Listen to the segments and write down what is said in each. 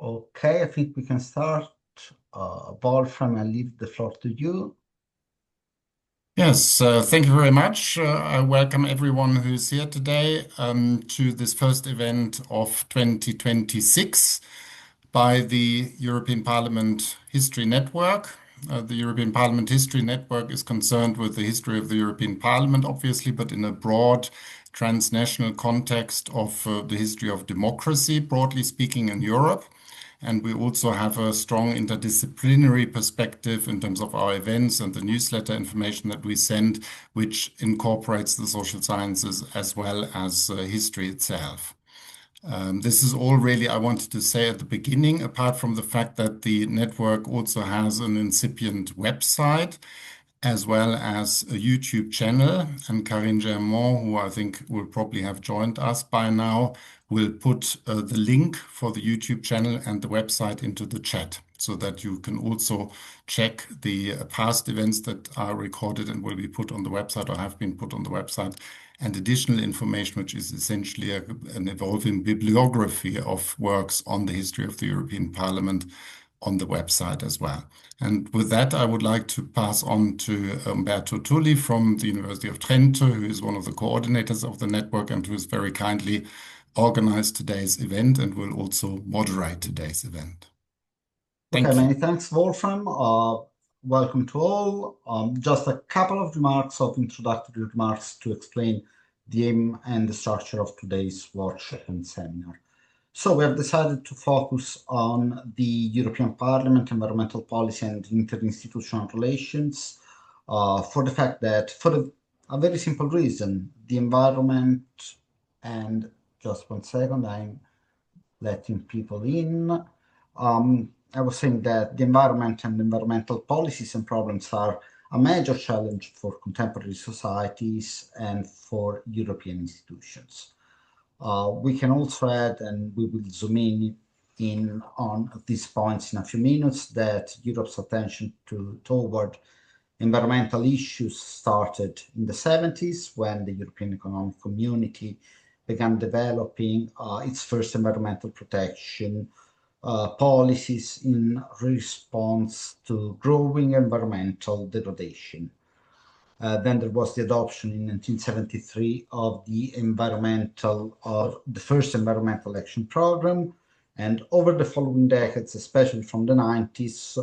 Okay, I think we can start. Wolfram, I leave the floor to you. Yes, thank you very much. I welcome everyone who's here today to this first event of 2026 by the European Parliament History Network. The European Parliament History Network is concerned with the history of the European Parliament, obviously, but in a broad transnational context of the history of democracy, broadly speaking, in Europe. And we also have a strong interdisciplinary perspective in terms of our events and the newsletter information that we send, which incorporates the social sciences as well as history itself. This is all really I wanted to say at the beginning, apart from the fact that the network also has an incipient website as well as a YouTube channel. And Karine Germain, who I think will probably have joined us by now, will put the link for the YouTube channel and the website into the chat so that you can also check the past events that are recorded and will be put on the website or have been put on the website, and additional information, which is essentially an evolving bibliography of works on the history of the European Parliament on the website as well. And with that, I would like to pass on to Umberto Tulli from the University of Trento, who is one of the coordinators of the network and who has very kindly organized today's event and will also moderate today's event. Thank Okay, you. many thanks, Wolfram. Welcome to all. Just a couple of remarks of introductory remarks to explain the aim and the structure of today's workshop and seminar. So we have decided to focus on the European Parliament, environmental policy and interinstitutional relations for the fact that, for a very simple reason, the environment, and just one second, I'm letting people in. I was saying that the environment and environmental policies and problems are a major challenge for contemporary societies and for European institutions. We can also add, and we will zoom in on these points in a few minutes, that Europe's attention toward environmental issues started in the 70s when the European Economic Community began developing its first environmental protection policies in response to growing environmental degradation. Then there was the adoption in 1973 of the first environmental action program, and over the following decades, especially from the 90s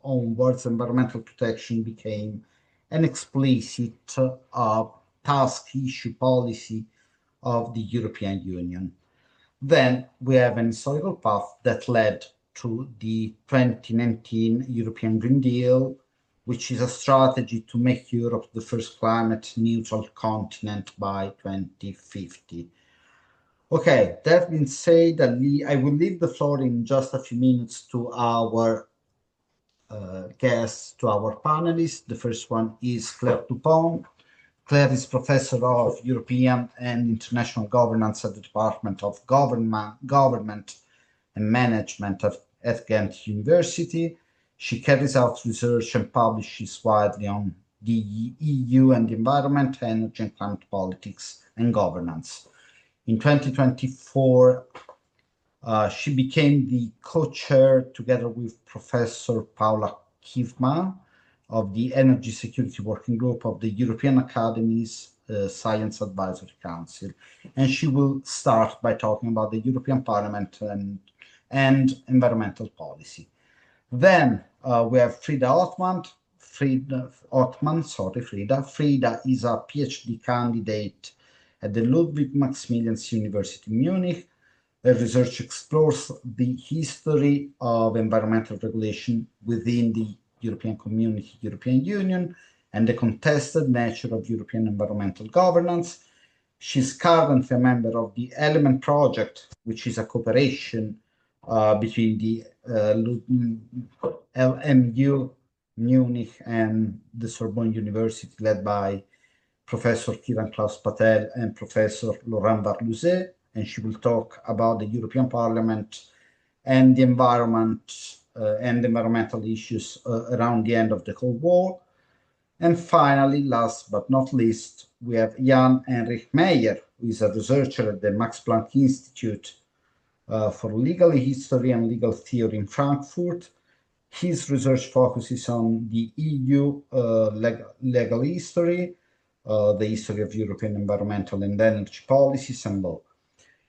onwards, environmental protection became an explicit task issue policy of the European Union. Then we have an historical path that led to the 2019 European Green Deal, which is a strategy to make Europe the first climate neutral continent by 2050. Okay, that being said, I will leave the floor in just a few minutes to our guests, to our panelists. The first one is Claire Dupont. Claire is Professor of European and International Governance at the Department of Government and Management at Gent University. She carries out research and publishes widely on the EU and the environment, energy and climate politics and governance. In 2024, she became the co-chair, together with Professor Paula Kiefman, of the Energy Security Working Group of the European Academy's Science Advisory Council. And she will start by talking about the European Parliament and environmental policy. Then we have Frieda Ottmann. Frieda is a PhD candidate at the Ludwig Maximilians University Munich. Her research explores the history of environmental regulation within the European Community, European Union, and the contested nature of European environmental governance. She's currently a member of the Element Project, which is a cooperation between the LMU Munich and the Sorbonne University, led by Professor Kiran Klaus Patel and Professor Laurent Varlouzet, and she will talk about the European Parliament and the environment and environmental issues around the end of the Cold War. And finally, last but not least, we have Jan-Henrik Meyer, who is a researcher at the Max Planck Institute for legal history and legal theory in Frankfurt. His research focuses on the EU legal history, the history of European environmental and energy policies and law.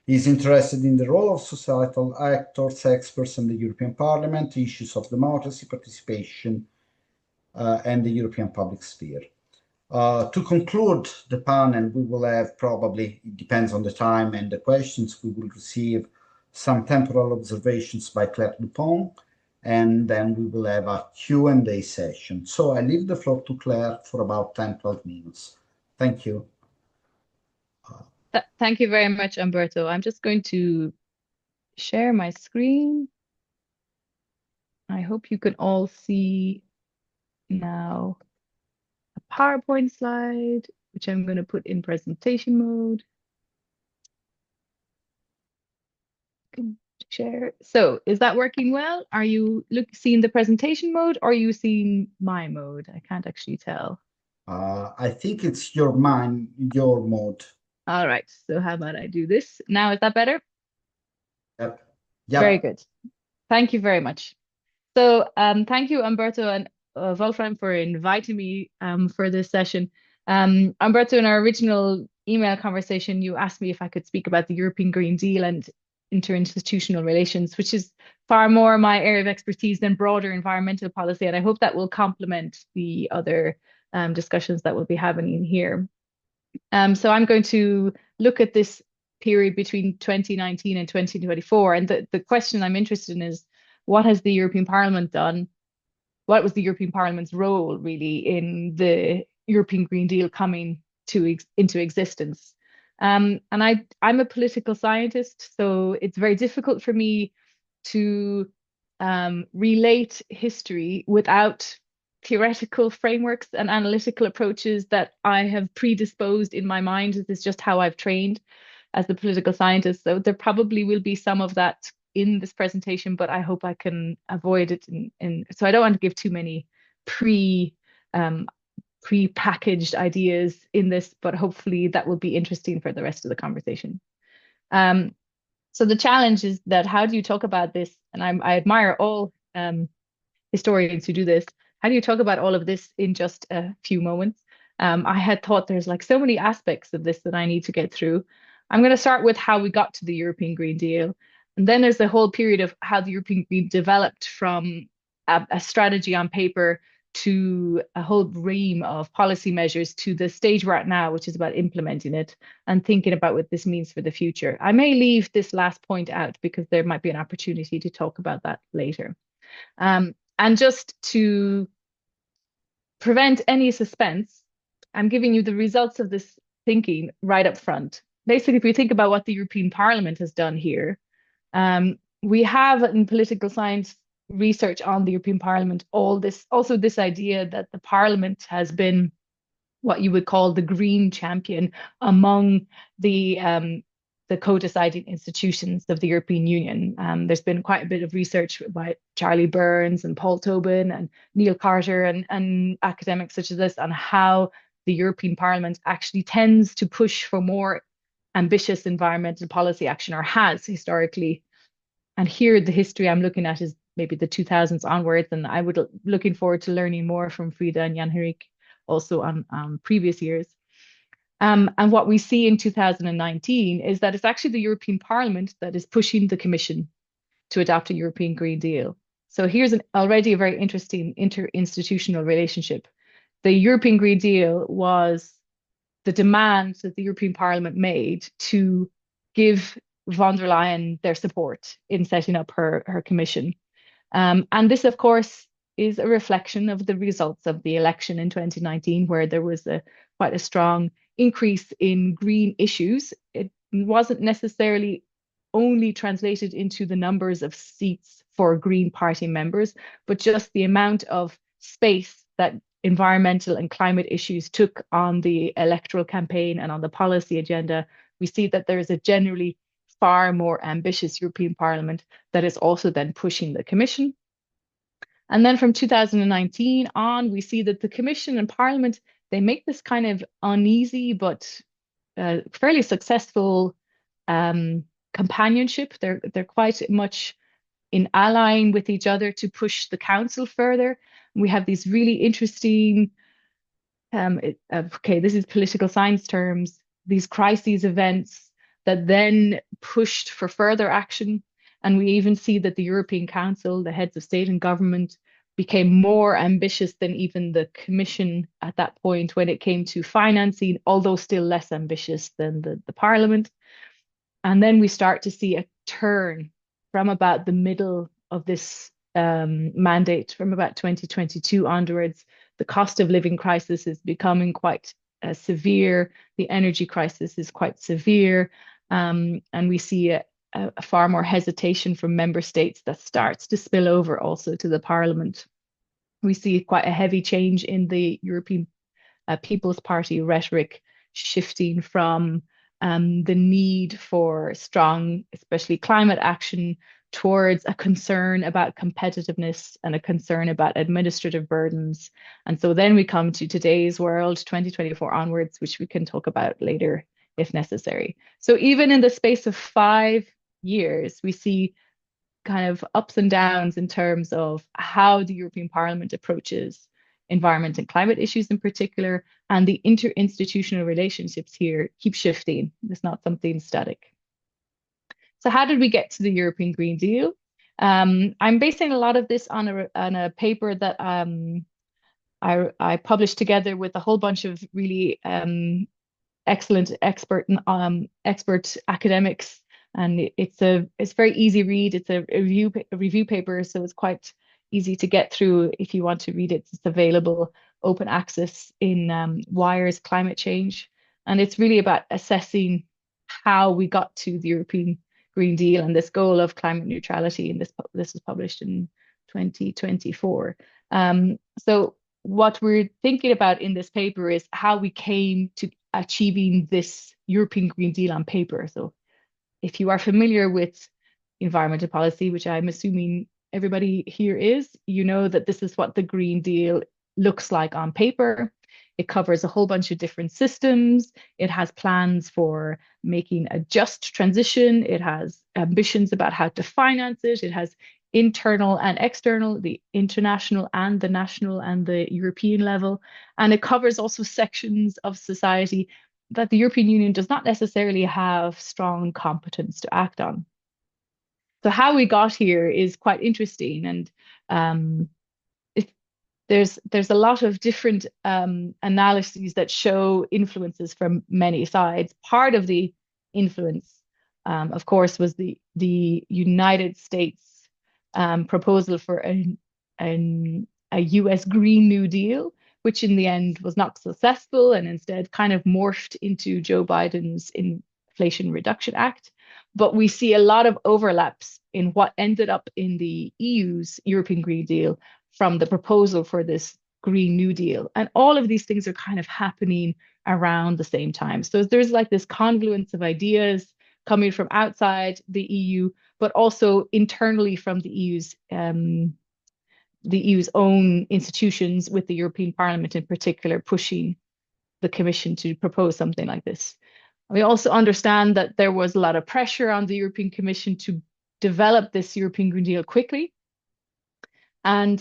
He's interested in the role of societal actors, experts, and the European Parliament, issues of democracy, participation, and the European public sphere. To conclude the panel, we will have probably, it depends on the time and the questions, we will receive some temporal observations by Claire Dupont, and then we will have a Q&A session. So I leave the floor to Claire for about 10-12 minutes. Thank you. Thank you very much, Umberto. I'm just going to share my screen. I hope you can all see now a PowerPoint slide, which I'm going to put in presentation mode. Share. So is that working well? Are you seeing the presentation mode or are you seeing my mode? I can't actually tell. I think it's your mode. All right. So how about I do this? Now, is that better? Yep. Very good. Thank you very much. So thank you, Umberto and Wolfram, for inviting me for this session. Umberto, in our original email conversation, you asked me if I could speak about the European Green Deal and interinstitutional relations, which is far more my area of expertise than broader environmental policy. And I hope that will complement the other discussions that we'll be having in here. So I'm going to look at this period between 2019 and 2024. And the question I'm interested in is, what has the European Parliament done? What was the European Parliament's role really in the European Green Deal coming into existence? And I'm a political scientist, so it's very difficult for me to relate history without theoretical frameworks and analytical approaches that I have predisposed in my mind. This is just how I've trained as a political scientist. So there probably will be some of that in this presentation, but I hope I can avoid it. So I don't want to give too many pre-packaged ideas in this, but hopefully that will be interesting for the rest of the conversation. So the challenge is that how do you talk about this? And I admire all historians who do this. How do you talk about all of this in just a few moments? I had thought there's like so many aspects of this that I need to get through. I'm going to start with how we got to the European Green Deal. And then there's the whole period of how the European Green Deal developed from a strategy on paper to a whole ream of policy measures to the stage we're at now, which is about implementing it and thinking about what this means for the future. I may leave this last point out because there might be an opportunity to talk about that later. And just to prevent any suspense, I'm giving you the results of this thinking right up front. Basically, if we think about what the European Parliament has done here, we have in political science research on the European Parliament also this idea that the Parliament has been what you would call the green champion among the co-deciding institutions of the European Union. There's been quite a bit of research by Charlie Burns and Paul Tobin and Neil Carter and academics such as this on how the European Parliament actually tends to push for more ambitious environmental policy action, or has historically. And here the history I'm looking at is maybe the 2000s onwards, and I would looking forward to learning more from Frieda and Jan-Henrik also on previous years. And what we see in 2019 is that it's actually the European Parliament that is pushing the Commission to adopt a European Green Deal. So here's already a very interesting interinstitutional relationship. The European Green Deal was the demands that the European Parliament made to give von der Leyen their support in setting up her commission. And this, of course, is a reflection of the results of the election in 2019, where there was quite a strong increase in green issues. It wasn't necessarily only translated into the numbers of seats for Green Party members, but just the amount of space that environmental and climate issues took on the electoral campaign and on the policy agenda. We see that there is a generally far more ambitious European Parliament that is also then pushing the Commission. And then from 2019 on, we see that the Commission and Parliament, they make this kind of uneasy but fairly successful companionship. They're quite much in allying with each other to push the council further. We have these really interesting, this is political science terms, these crises events that then pushed for further action. And we even see that the European Council, the heads of state and government, became more ambitious than even the Commission at that point when it came to financing, although still less ambitious than the Parliament. And then we start to see a turn from about the middle of this mandate, from about 2022 onwards. The cost of living crisis is becoming quite severe. The energy crisis is quite severe. And we see a far more hesitation from member states that starts to spill over also to the Parliament. We see quite a heavy change in the European People's Party rhetoric, shifting from the need for strong, especially climate action, towards a concern about competitiveness and a concern about administrative burdens. And so then we come to today's world, 2024 onwards, which we can talk about later if necessary. So even in the space of 5 years, we see kind of ups and downs in terms of how the European Parliament approaches environment and climate issues in particular, and the interinstitutional relationships here keep shifting. It's not something static. So how did we get to the European Green Deal? I'm basing a lot of this on a paper that I published together with a whole bunch of really excellent expert academics, and it's very easy read. It's a review paper, so it's quite easy to get through if you want to read it. It's available open access in Wire's Climate Change, and it's really about assessing how we got to the European Green Deal and this goal of climate neutrality. And this was published in 2024. So what we're thinking about in this paper is how we came to achieving this European Green Deal on paper. So if you are familiar with environmental policy, which I'm assuming everybody here is, you know that this is what the Green Deal looks like on paper. It covers a whole bunch of different systems. It has plans for making a just transition. It has ambitions about how to finance it. It has internal and external, the international and the national and the European level. And it covers also sections of society that the European Union does not necessarily have strong competence to act on. So how we got here is quite interesting, and there's a lot of different analyses that show influences from many sides. Part of the influence, of course, was the United States proposal for a US Green New Deal, which in the end was not successful and instead kind of morphed into Joe Biden's Inflation Reduction Act. But we see a lot of overlaps in what ended up in the EU's European Green Deal from the proposal for this Green New Deal. And all of these things are kind of happening around the same time. So there's like this confluence of ideas coming from outside the EU, but also internally from the EU's own institutions, with the European Parliament in particular pushing the Commission to propose something like this. We also understand that there was a lot of pressure on the European Commission to develop this European Green Deal quickly. And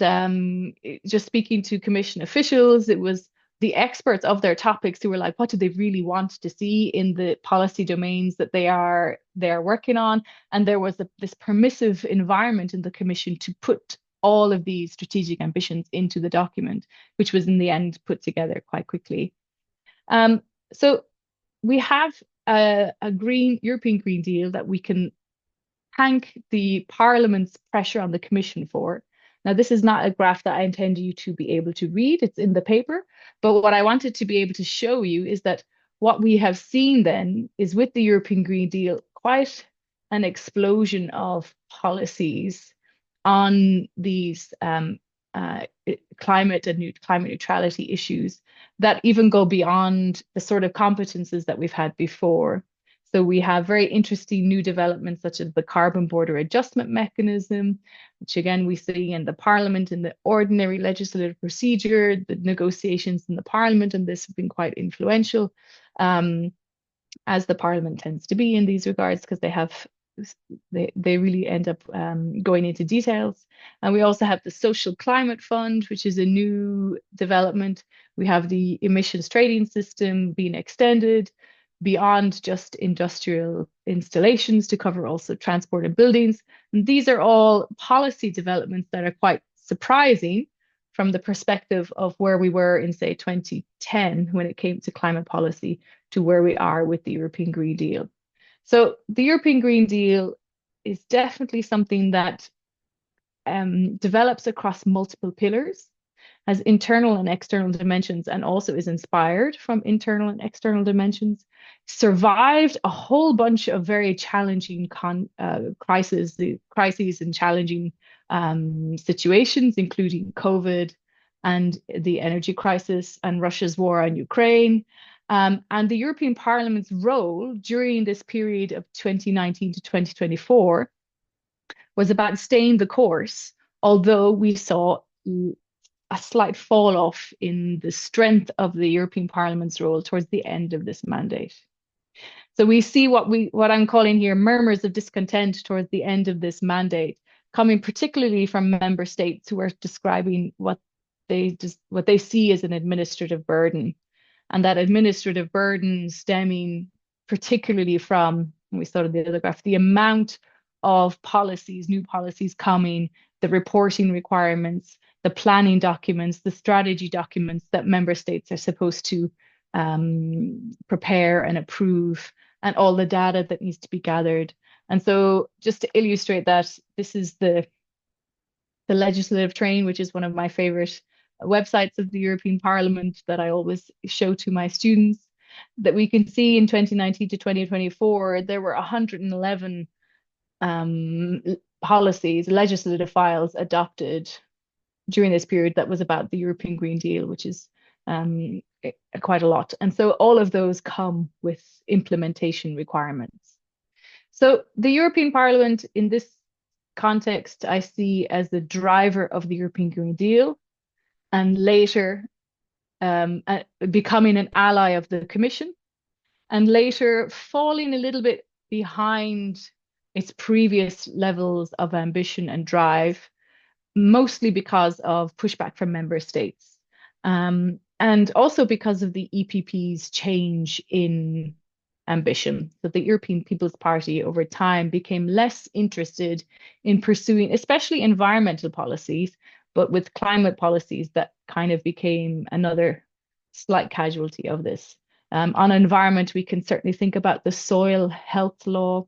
just speaking to Commission officials, it was the experts of their topics who were like, what do they really want to see in the policy domains that they are working on? And there was this permissive environment in the Commission to put all of these strategic ambitions into the document, which was in the end put together quite quickly. So we have a European Green Deal that we can thank the Parliament's pressure on the Commission for. Now, this is not a graph that I intend you to be able to read. It's in the paper. But what I wanted to be able to show you is that what we have seen then is, with the European Green Deal, quite an explosion of policies on these climate neutrality issues that even go beyond the sort of competences that we've had before. So we have very interesting new developments, such as the carbon border adjustment mechanism, which again we see in the Parliament in the ordinary legislative procedure. The negotiations in the Parliament and this have been quite influential, as the Parliament tends to be in these regards, because they have they really end up going into details. And we also have the Social Climate Fund, which is a new development. We have the emissions trading system being extended beyond just industrial installations to cover also transport and buildings. And these are all policy developments that are quite surprising from the perspective of where we were in, say, 2010 when it came to climate policy to where we are with the European Green Deal. So the European Green Deal is definitely something that develops across multiple pillars, has internal and external dimensions, and also is inspired from internal and external dimensions, survived a whole bunch of very challenging crises and challenging situations, including COVID and the energy crisis and Russia's war on Ukraine. And the European Parliament's role during this period of 2019 to 2024 was about staying the course, although we saw a slight fall off in the strength of the European Parliament's role towards the end of this mandate. So we see what I'm calling here murmurs of discontent towards the end of this mandate, coming particularly from member states who are describing what they see as an administrative burden. And that administrative burden stemming particularly from, we saw in the other graph, the amount of policies, new policies coming, the reporting requirements, the planning documents, the strategy documents that member states are supposed to prepare and approve, and all the data that needs to be gathered. And so just to illustrate that, this is the legislative train, which is one of my favorite websites of the European Parliament that I always show to my students, that we can see in 2019 to 2024, there were 111 policies, legislative files adopted during this period that was about the European Green Deal, which is quite a lot. And so all of those come with implementation requirements. So the European Parliament in this context, I see as the driver of the European Green Deal, and later becoming an ally of the Commission, and later falling a little bit behind its previous levels of ambition and drive, mostly because of pushback from member states, and also because of the EPP's change in ambition. So the European People's Party over time became less interested in pursuing, especially environmental policies, but with climate policies that kind of became another slight casualty of this. On environment, we can certainly think about the soil health law,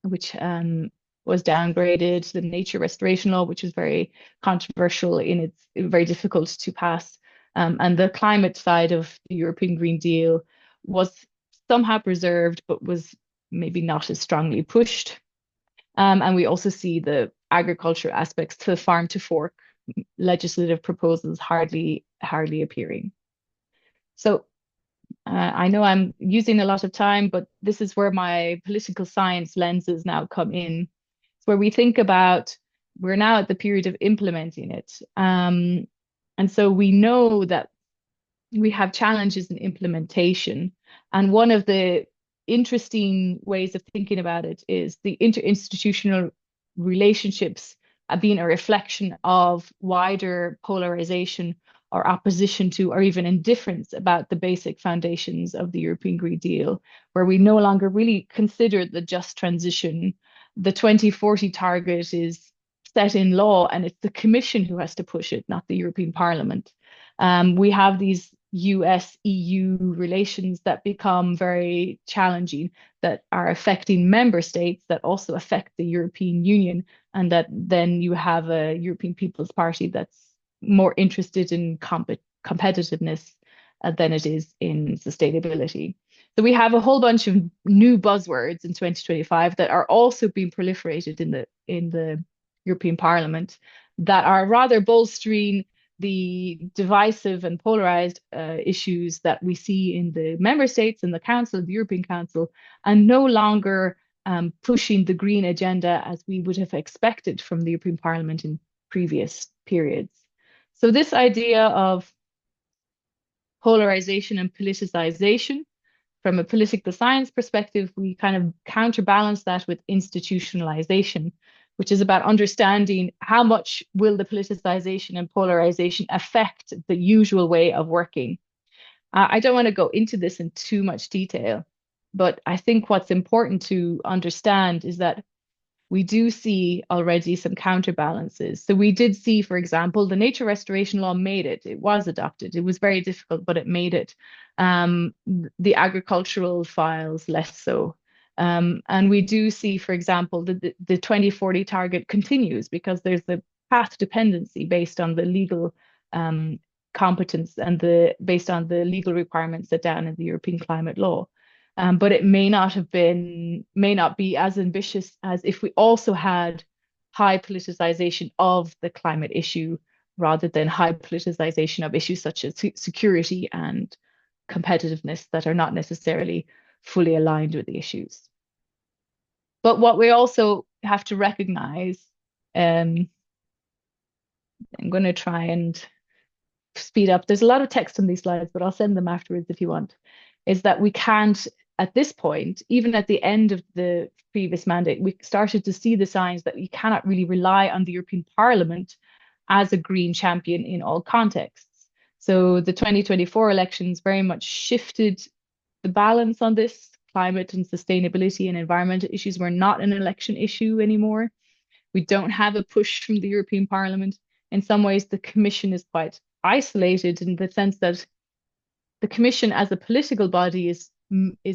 which was downgraded, the nature restoration law, which was very controversial in its very difficult to pass. And the climate side of the European Green Deal was somehow preserved, but was maybe not as strongly pushed. And we also see the agriculture aspects to farm to fork legislative proposals hardly appearing. So I know I'm using a lot of time, but this is where my political science lenses now come in. It's where we think about, we're now at the period of implementing it. And so we know that we have challenges in implementation. And one of the interesting ways of thinking about it is the interinstitutional relationships being a reflection of wider polarization or opposition to, or even indifference about the basic foundations of the European Green Deal, where we no longer really consider the just transition. The 2040 target is set in law, and it's the Commission who has to push it, not the European Parliament. We have these US-EU relations that become very challenging, that are affecting member states, that also affect the European Union, and that then you have a European People's Party that's more interested in competitiveness than it is in sustainability. So we have a whole bunch of new buzzwords in 2025 that are also being proliferated in the European Parliament, that are rather bolstering the divisive and polarized issues that we see in the member states and the Council, the European Council, and no longer pushing the green agenda as we would have expected from the European Parliament in previous periods. So this idea of polarization and politicization from a political science perspective, we kind of counterbalance that with institutionalization, which is about understanding how much will the politicization and polarization affect the usual way of working. I don't want to go into this in too much detail, but I think what's important to understand is that we do see already some counterbalances. So we did see, for example, the nature restoration law made it. It was adopted. It was very difficult, but it made it. The agricultural files, less so. And we do see, for example, the 2040 target continues because there's the path dependency based on the legal competence and based on the legal requirements set down in the European climate law. But it may not be as ambitious as if we also had high politicization of the climate issue rather than high politicization of issues such as security and competitiveness that are not necessarily fully aligned with the issues. But what we also have to recognize, I'm going to try and speed up. There's a lot of text on these slides, but I'll send them afterwards if you want, is that we can't, at this point, even at the end of the previous mandate, we started to see the signs that we cannot really rely on the European Parliament as a green champion in all contexts. So the 2024 elections very much shifted the balance on this. Climate and sustainability and environmental issues were not an election issue anymore. We don't have a push from the European Parliament. In some ways, the Commission is quite isolated in the sense that the Commission as a political body is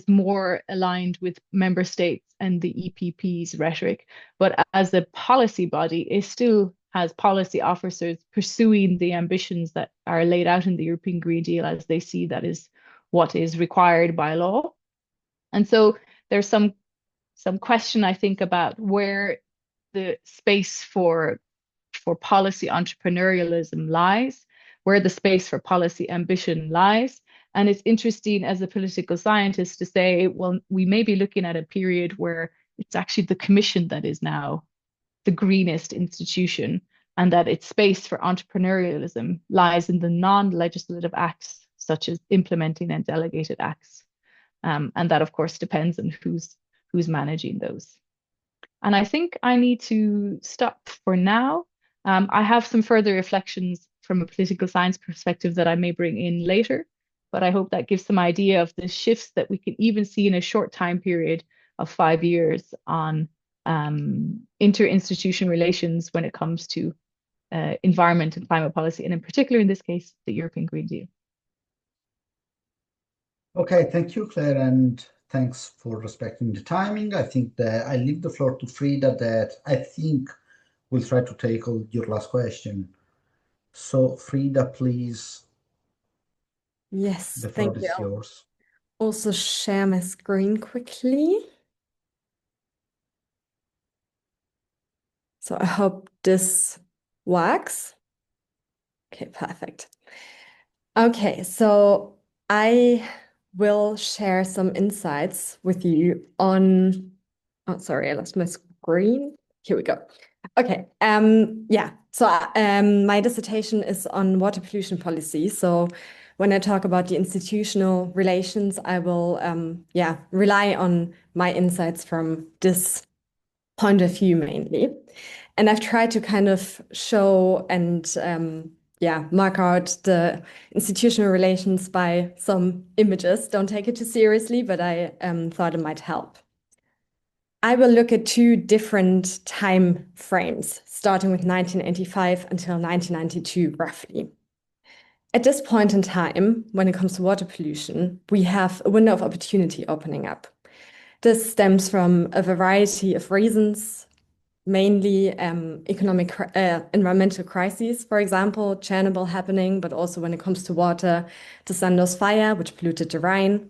more aligned with member states and the EPP's rhetoric, but as a policy body, it still has policy officers pursuing the ambitions that are laid out in the European Green Deal as they see that is what is required by law. And so there's some question, I think, about where the space for policy entrepreneurialism lies, where the space for policy ambition lies. And it's interesting as a political scientist to say, well, we may be looking at a period where it's actually the Commission that is now the greenest institution, and that its space for entrepreneurialism lies in the non-legislative acts, such as implementing and delegated acts. And that, of course, depends on who's managing those. And I think I need to stop for now. I have some further reflections from a political science perspective that I may bring in later, but I hope that gives some idea of the shifts that we can even see in a short time period of 5 years on interinstitutional relations when it comes to environment and climate policy, and in particular, in this case, the European Green Deal. Okay, thank you, Claire, and thanks for respecting the timing. I think that I leave the floor to Frieda that I think will try to tackle your last question. So, Frieda, please. Yes, The floor thank is you. yours. Also share my screen quickly. So I hope this works. Okay, perfect. Okay, so I will share some insights with you on, oh, sorry, I lost my screen. Here we go. Okay, yeah, so my dissertation is on water pollution policy. So when I talk about the institutional relations, I will, rely on my insights from this point of view mainly. And I've tried to kind of show and mark out the institutional relations by some images. Don't take it too seriously, but I thought it might help. I will look at two different time frames, starting with 1985 until 1992, roughly. At this point in time, when it comes to water pollution, we have a window of opportunity opening up. This stems from a variety of reasons, mainly environmental crises, for example, Chernobyl happening, but also when it comes to water, the Sandoz fire, which polluted the Rhine.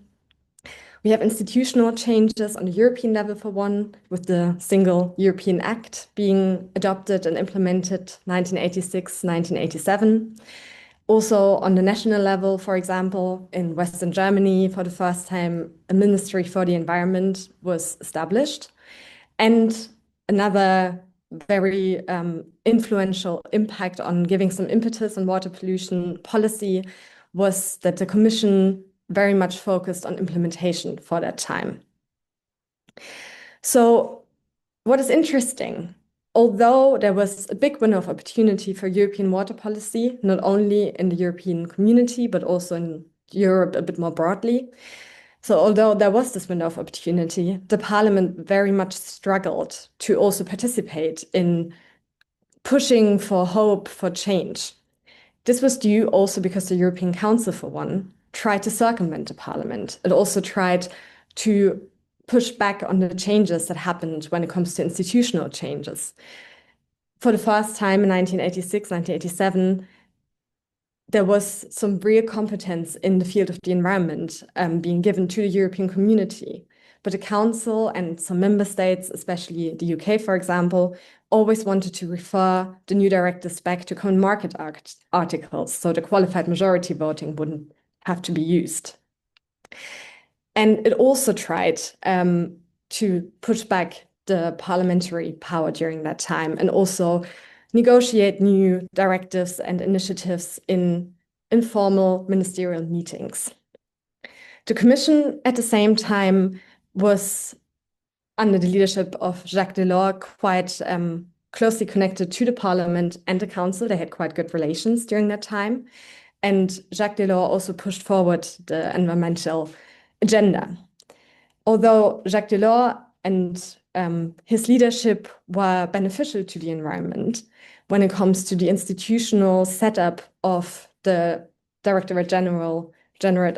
We have institutional changes on the European level for one, with the Single European Act being adopted and implemented 1986, 1987. Also on the national level, for example, in Western Germany, for the first time, a Ministry for the Environment was established. And another very influential impact on giving some impetus on water pollution policy was that the Commission very much focused on implementation for that time. So what is interesting, although there was a big window of opportunity for European water policy, not only in the European community, but also in Europe a bit more broadly. So although there was this window of opportunity, the Parliament very much struggled to also participate in pushing for hope for change. This was due also because the European Council, for one, tried to circumvent the Parliament. It also tried to push back on the changes that happened when it comes to institutional changes. For the first time in 1986, 1987, there was some real competence in the field of the environment being given to the European community. But the Council and some member states, especially the UK, for example, always wanted to refer the new directives back to common market articles, so the qualified majority voting wouldn't have to be used. And it also tried to push back the parliamentary power during that time and also negotiate new directives and initiatives in informal ministerial meetings. The Commission, at the same time, was under the leadership of Jacques Delors quite closely connected to the Parliament and the Council. They had quite good relations during that time. And Jacques Delors also pushed forward the environmental agenda. Although Jacques Delors and his leadership were beneficial to the environment, when it comes to the institutional setup of the Directorate General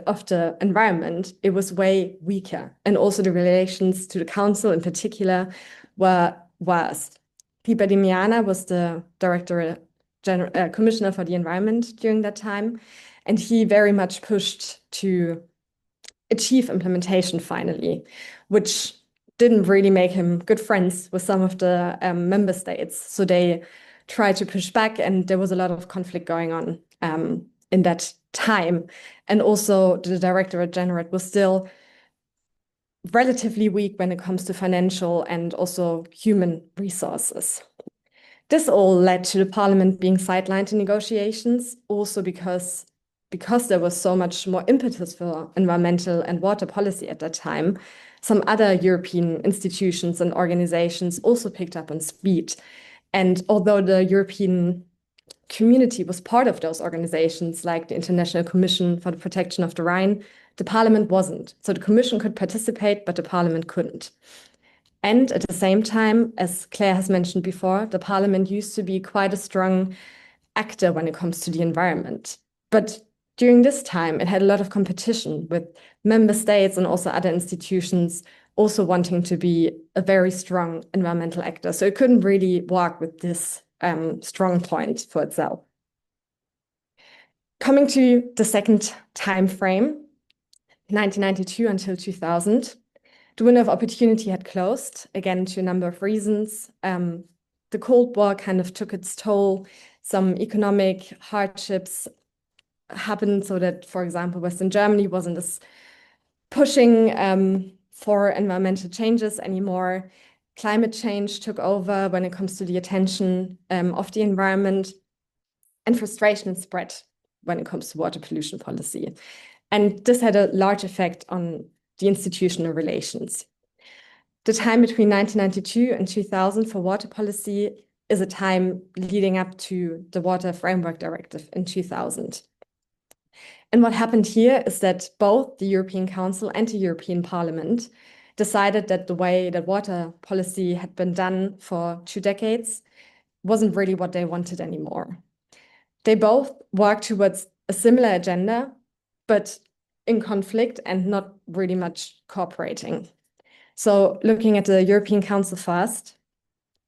of the Environment, it was way weaker. And also the relations to the Council in particular were worse. Pipa de Miana was the Commissioner for the Environment during that time, and he very much pushed to achieve implementation finally, which didn't really make him good friends with some of the member states. So they tried to push back, and there was a lot of conflict going on in that time. And also the Directorate General was still relatively weak when it comes to financial and also human resources. This all led to the Parliament being sidelined in negotiations, also because there was so much more impetus for environmental and water policy at that time. Some other European institutions and organizations also picked up on speed. And although the European community was part of those organizations, like the International Commission for the Protection of the Rhine, the Parliament wasn't. So the Commission could participate, but the Parliament couldn't. And at the same time, as Claire has mentioned before, the Parliament used to be quite a strong actor when it comes to the environment. But during this time, it had a lot of competition with member states and also other institutions also wanting to be a very strong environmental actor. So it couldn't really work with this strong point for itself. Coming to the second time frame, 1992 until 2000, the window of opportunity had closed, again, to a number of reasons. The Cold War kind of took its toll. Some economic hardships happened so that, for example, Western Germany wasn't as pushing for environmental changes anymore. Climate change took over when it comes to the attention of the environment, and frustration spread when it comes to water pollution policy. And this had a large effect on the institutional relations. The time between 1992 and 2000 for water policy is a time leading up to the Water Framework Directive in 2000. And what happened here is that both the European Council and the European Parliament decided that the way that water policy had been done for 2 decades wasn't really what they wanted anymore. They both worked towards a similar agenda, but in conflict and not really much cooperating. So looking at the European Council first,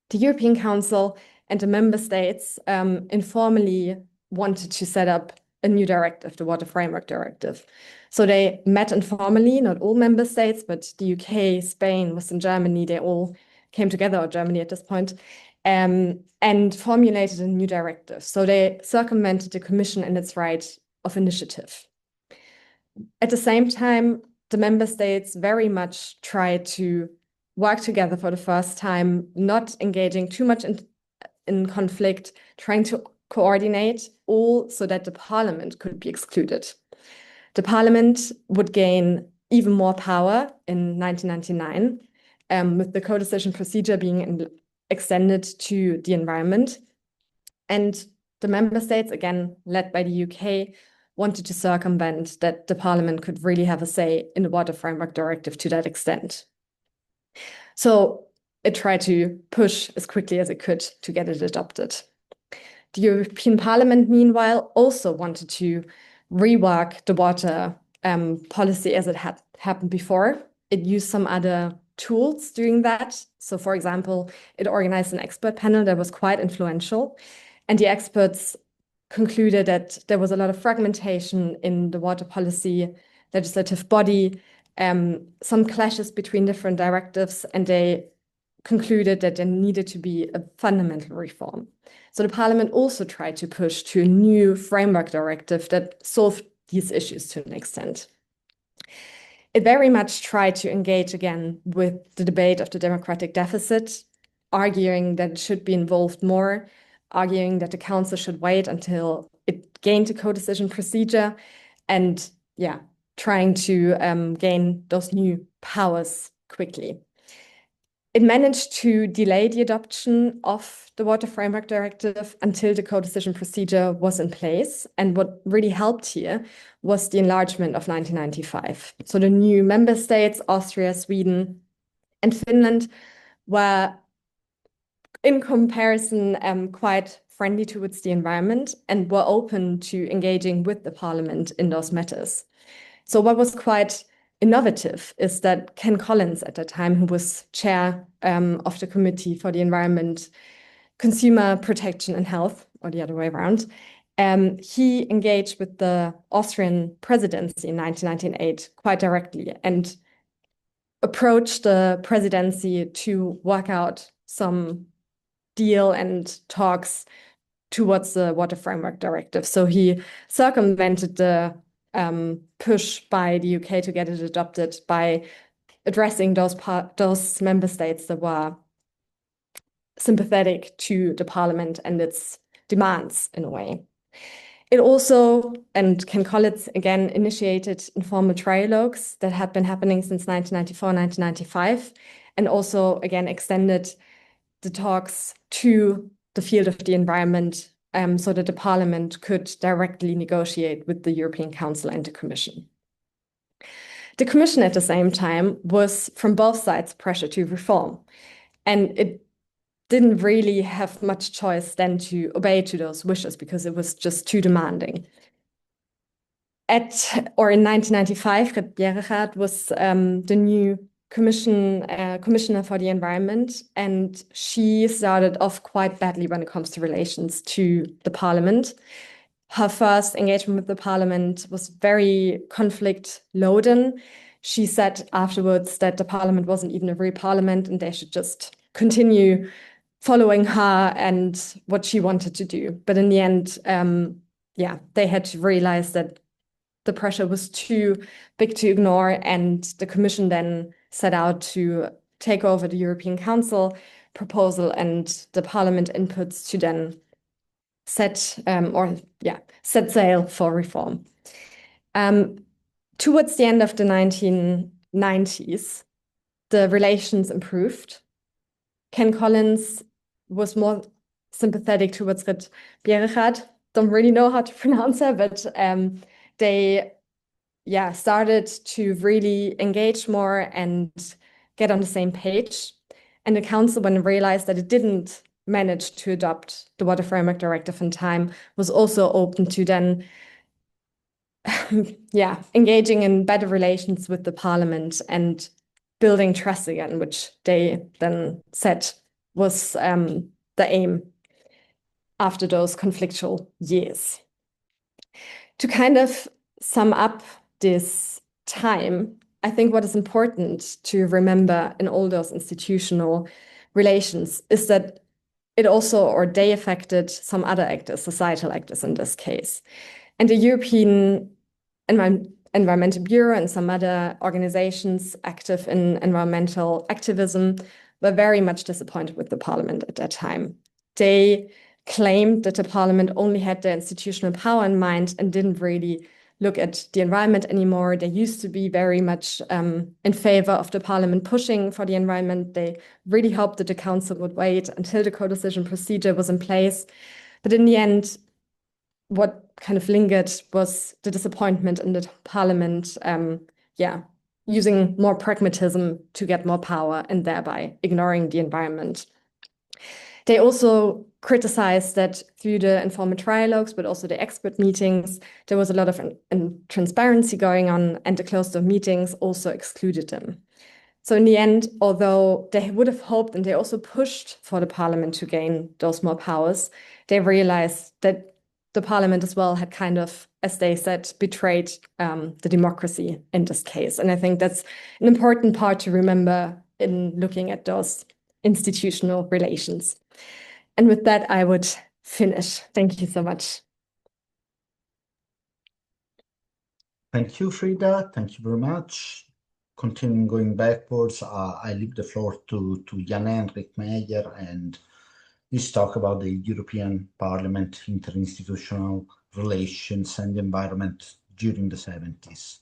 the European Council and the member states informally wanted to set up a new directive, the Water Framework Directive. So they met informally, not all member states, but the UK, Spain, Western Germany, they all came together, or Germany at this point, and formulated a new directive. So they circumvented the Commission and its right of initiative. At the same time, the member states very much tried to work together for the first time, not engaging too much in conflict, trying to coordinate all so that the Parliament could be excluded. The parliament would gain even more power in 1999, with the co-decision procedure being extended to the environment. And the member states, again, led by the UK, wanted to circumvent that the parliament could really have a say in the Water Framework Directive to that extent. So it tried to push as quickly as it could to get it adopted. The European Parliament, meanwhile, also wanted to rework the water policy as it had happened before. It used some other tools doing that. So, for example, it organized an expert panel that was quite influential. And the experts concluded that there was a lot of fragmentation in the water policy legislative body, some clashes between different directives, and they concluded that there needed to be a fundamental reform. So the parliament also tried to push to a new framework directive that solved these issues to an extent. It very much tried to engage again with the debate of the democratic deficit, arguing that it should be involved more, arguing that the council should wait until it gained a co-decision procedure, and trying to gain those new powers quickly. It managed to delay the adoption of the Water Framework Directive until the co-decision procedure was in place. And what really helped here was the enlargement of 1995. So the new member states, Austria, Sweden, and Finland, were in comparison quite friendly towards the environment and were open to engaging with the parliament in those matters. So what was quite innovative is that Ken Collins at the time, who was chair of the Committee for the Environment, Consumer Protection and Health, or the other way around, he engaged with the Austrian presidency in 1998 quite directly and approached the presidency to work out some deal and talks towards the Water Framework Directive. So he circumvented the push by the UK to get it adopted by addressing those member states that were sympathetic to the parliament and its demands in a way. It also, and Ken Collins again, initiated informal trialogues that had been happening since 1994, 1995, and also again extended the talks to the field of the environment, so that the parliament could directly negotiate with the European Council and the Commission. The Commission at the same time was from both sides pressure to reform, and it didn't really have much choice than to obey to those wishes because it was just too demanding. In 1995, Gert Bjerregaard was the new commissioner for the environment, and she started off quite badly when it comes to relations to the parliament. Her first engagement with the parliament was very conflict-laden. She said afterwards that the parliament wasn't even a real parliament and they should just continue following her and what she wanted to do. But in the end, they had to realize that the pressure was too big to ignore, and the Commission then set out to take over the European Council proposal and the Parliament inputs to then set sail for reform. Towards the end of the 1990s, the relations improved. Ken Collins was more sympathetic towards Gert Bjerregaard. Don't really know how to pronounce her, but they started to really engage more and get on the same page. And the council, when it realized that it didn't manage to adopt the Water Framework Directive in time, was also open to then engaging in better relations with the parliament and building trust again, which they then said was the aim after those conflictual years. To kind of sum up this time, I think what is important to remember in all those institutional relations is that it also, or they affected some other actors, societal actors in this case. And the European Environmental Bureau and some other organizations active in environmental activism were very much disappointed with the parliament at that time. They claimed that the parliament only had the institutional power in mind and didn't really look at the environment anymore. They used to be very much in favor of the parliament pushing for the environment. They really hoped that the council would wait until the co-decision procedure was in place. But in the end, what kind of lingered was the disappointment in the parliament, using more pragmatism to get more power and thereby ignoring the environment. They also criticized that through the informal trialogues, but also the expert meetings, there was a lot of transparency going on, and the closed-door meetings also excluded them. So in the end, although they would have hoped and they also pushed for the parliament to gain those more powers, they realized that the parliament as well had kind of, as they said, betrayed the democracy in this case. And I think that's an important part to remember in looking at those institutional relations. And with that, I would finish. Thank you so much. Thank you, Frieda. Thank you very much. Continuing going backwards, I leave the floor to Jan-Henrik Meyer, and let's talk about the European Parliament interinstitutional relations and the environment during the 70s.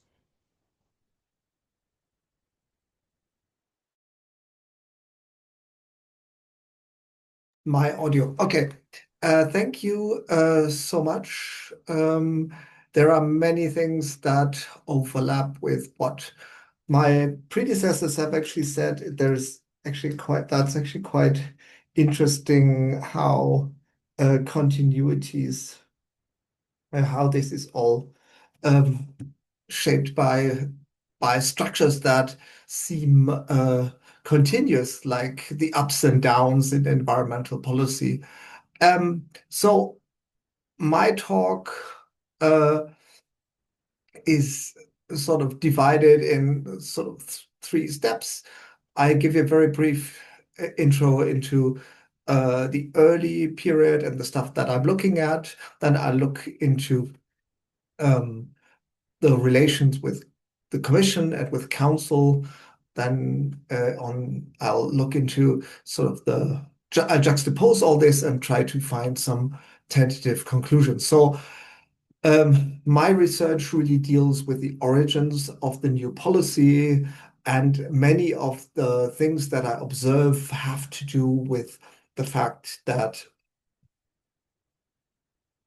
My audio. Okay. Thank you so much. There are many things that overlap with what my predecessors have actually said. That's actually quite interesting how continuities, how this is all shaped by structures that seem continuous, like the ups and downs in environmental policy. So my talk is sort of divided in sort of three steps. I give you a very brief intro into the early period and the stuff that I'm looking at. Then I look into the relations with the Commission and with Council. Then I'll look into sort of I juxtapose all this and try to find some tentative conclusions. So my research really deals with the origins of the new policy, and many of the things that I observe have to do with the fact that...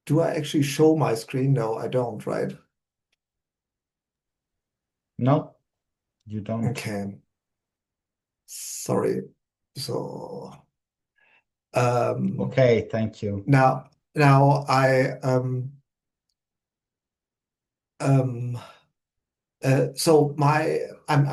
Do I actually show my screen? No, I don't, right? No, you don't. Okay. Sorry. So okay, thank you. Now I'm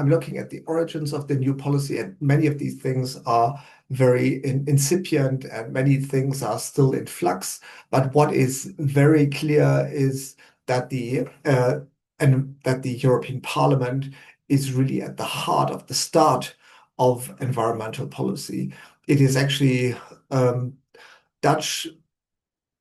looking at the origins of the new policy, and many of these things are very incipient, and many things are still in flux. But what is very clear is that the European Parliament is really at the heart of the start of environmental policy. It is actually Dutch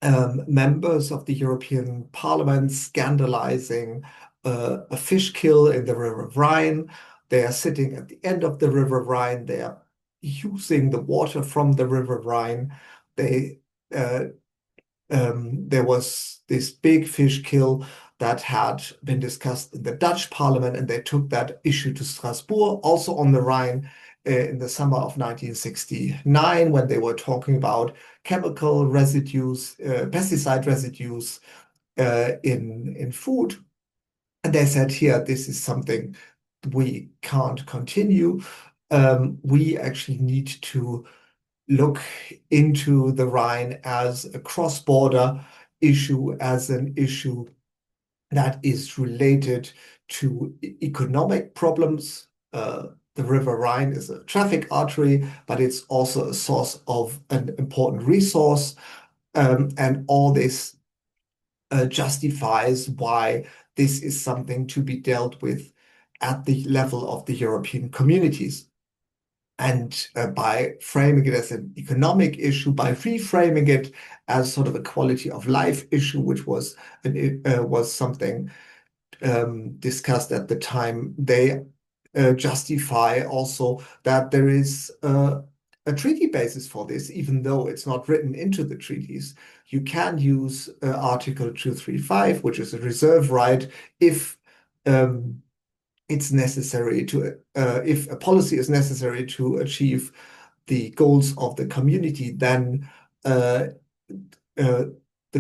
members of the European Parliament scandalizing a fish kill in the River Rhine. They are sitting at the end of the River Rhine. They are using the water from the River Rhine. There was this big fish kill that had been discussed in the Dutch Parliament, and they took that issue to Strasbourg, also on the Rhine, in the summer of 1969, when they were talking about chemical residues, pesticide residues in food. And they said, here, this is something we can't continue. We actually need to look into the Rhine as a cross-border issue, as an issue that is related to economic problems. The River Rhine is a traffic artery, but it's also a source of an important resource. And all this justifies why this is something to be dealt with at the level of the European communities. And by framing it as an economic issue, by reframing it as sort of a quality of life issue, which was something discussed at the time, they justify also that there is a treaty basis for this, even though it's not written into the treaties. You can use Article 235, which is a reserve right if it's necessary to, if a policy is necessary to achieve the goals of the community, then the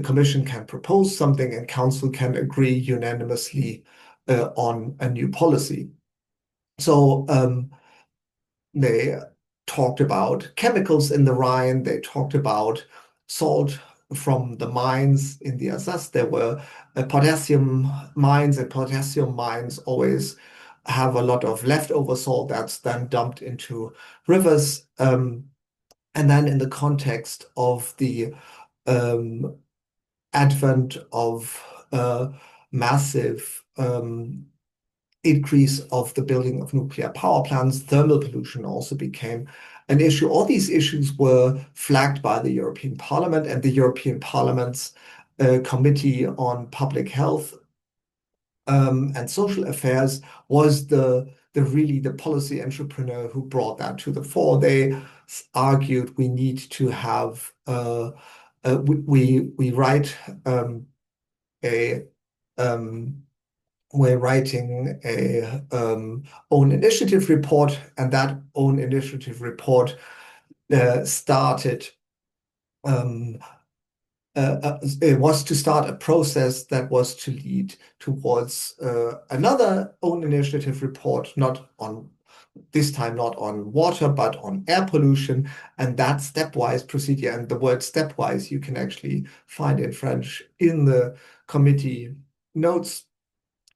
Commission can propose something and Council can agree unanimously on a new policy. So they talked about chemicals in the Rhine. They talked about salt from the mines in the Alsace. There were potassium mines, and potassium mines always have a lot of leftover salt that's then dumped into rivers. And then in the context of the advent of massive increase of the building of nuclear power plants, thermal pollution also became an issue. All these issues were flagged by the European Parliament, and the European Parliament's Committee on Public Health and Social Affairs was really the policy entrepreneur who brought that to the fore. They argued we need to have we write we're writing a own initiative report, and that own initiative report started. It was to start a process that was to lead towards another own initiative report, this time not on water, but on air pollution, and that stepwise procedure. And the word stepwise you can actually find in French in the committee notes,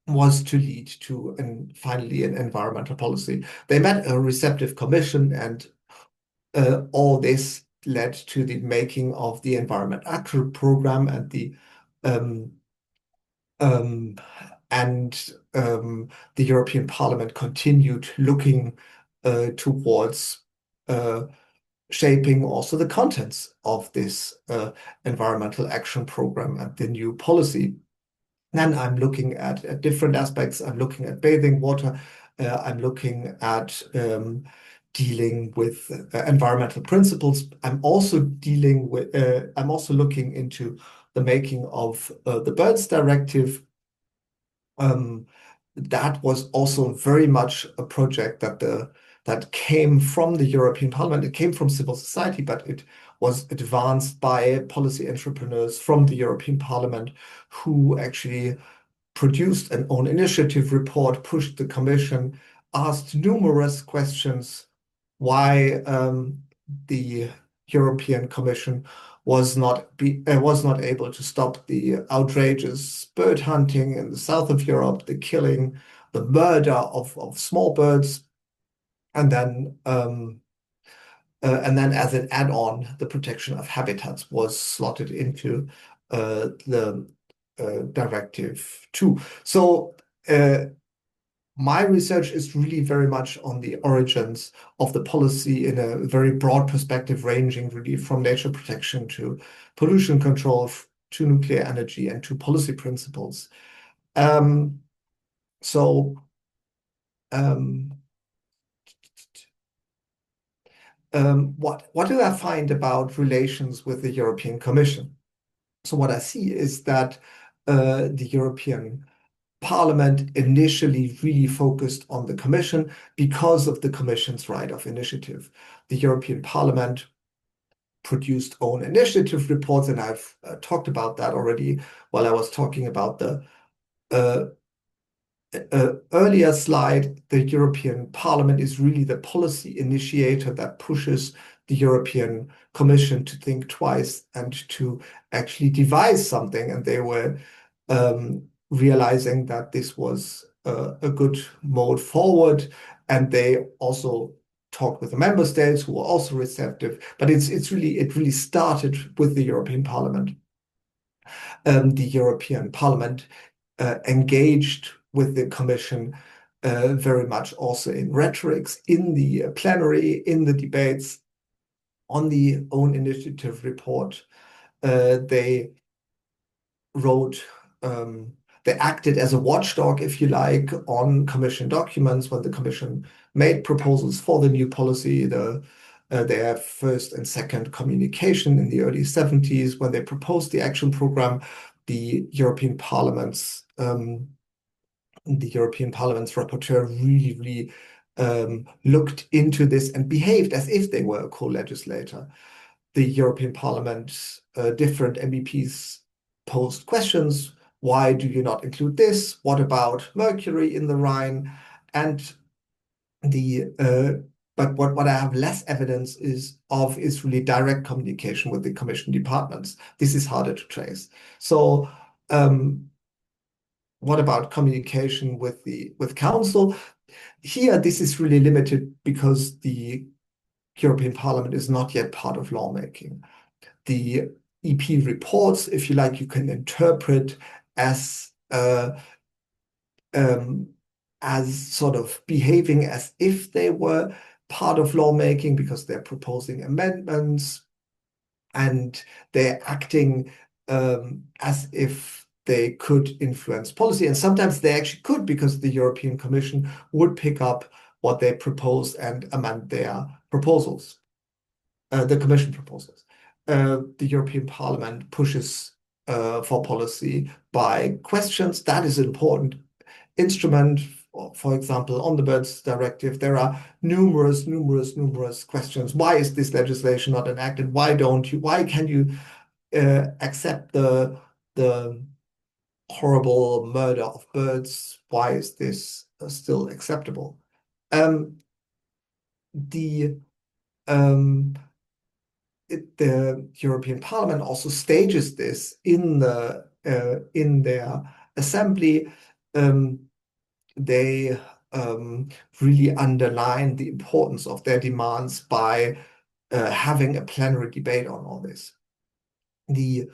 was to lead to finally an environmental policy. They met a receptive commission, and all this led to the making of the Environment Action Program and the European Parliament continued looking towards shaping also the contents of this Environmental Action Program and the new policy. Then I'm looking at different aspects. I'm looking at bathing water. I'm looking at dealing with environmental principles. I'm also looking into the making of the Birds Directive. That was also very much a project that came from the European Parliament. It came from civil society, but it was advanced by policy entrepreneurs from the European Parliament who actually produced an own initiative report, pushed the Commission, asked numerous questions why the European Commission was not able to stop the outrageous bird hunting in the south of Europe, the killing, the murder of small birds, and then as an add-on, the protection of habitats was slotted into the Directive 2. So my research is really very much on the origins of the policy in a very broad perspective, ranging really from nature protection to pollution control to nuclear energy and to policy principles. What do I find about relations with the European Commission? So what I see is that the European Parliament initially really focused on the Commission because of the Commission's right of initiative. The European Parliament produced own initiative reports, and I've talked about that already while I was talking about the earlier slide. The European Parliament is really the policy initiator that pushes the European Commission to think twice and to actually devise something, and they were realizing that this was a good mode forward, and they also talked with the member states who were also receptive. But it really started with the European Parliament. The European Parliament engaged with the Commission very much also in rhetorics, in the plenary, in the debates on the own initiative report. They wrote. They acted as a watchdog, if you like, on Commission documents when the Commission made proposals for the new policy. The their first and second communication in the early 70s. When they proposed the action program, the European Parliament's rapporteur really looked into this and behaved as if they were a co-legislator. The European Parliament, different MEPs posed questions. Why do you not include this? What about mercury in the Rhine? And but what I have less evidence is really direct communication with the Commission departments. This is harder to trace. So what about communication with Council? Here, this is really limited because the European Parliament is not yet part of lawmaking. The EP reports, if you like, you can interpret as sort of behaving as if they were part of lawmaking because they're proposing amendments and they're acting as if they could influence policy. And sometimes they actually could, because the European Commission would pick up what they propose and amend their proposals, the Commission proposals. The European Parliament pushes for policy by questions. That is an important instrument. For example, on the Birds Directive, there are numerous questions. Why is this legislation not enacted? Why can you accept the horrible murder of birds? Why is this still acceptable? The European Parliament also stages this in their assembly. They really underline the importance of their demands by having a plenary debate on all this. The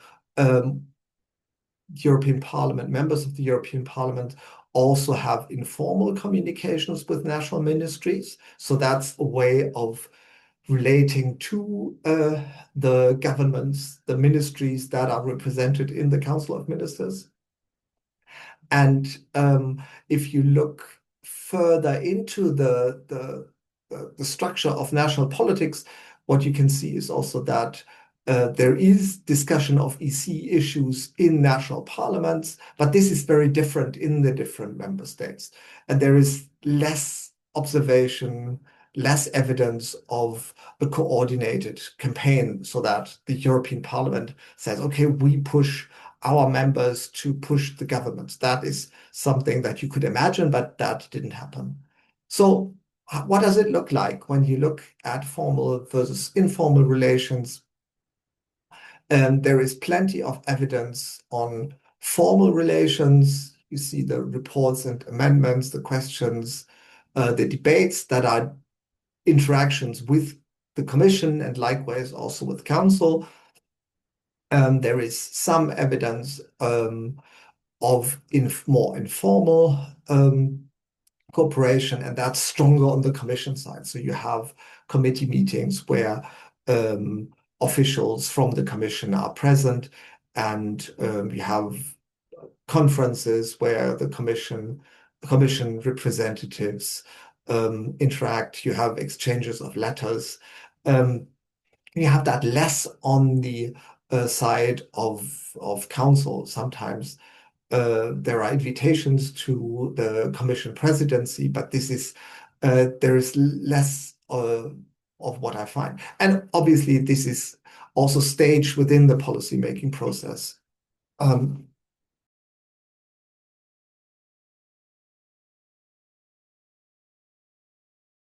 European Parliament, members of the European Parliament also have informal communications with national ministries. So that's a way of relating to the governments, the ministries that are represented in the Council of Ministers. And if you look further into the structure of national politics, what you can see is also that there is discussion of EC issues in national parliaments, but this is very different in the different member states. And there is less observation, less evidence of a coordinated campaign, so that the European Parliament says, okay, we push our members to push the governments. That is something that you could imagine, but that didn't happen. So what does it look like when you look at formal versus informal relations? There is plenty of evidence on formal relations. You see the reports and amendments, the questions, the debates that are interactions with the Commission and likewise also with Council. There is some evidence of more informal cooperation, and that's stronger on the Commission side. So you have committee meetings where officials from the Commission are present, and you have conferences where the Commission representatives interact. You have exchanges of letters. You have that less on the side of Council. Sometimes there are invitations to the Commission presidency, but this is there is less of what I find. And obviously, this is also staged within the policymaking process.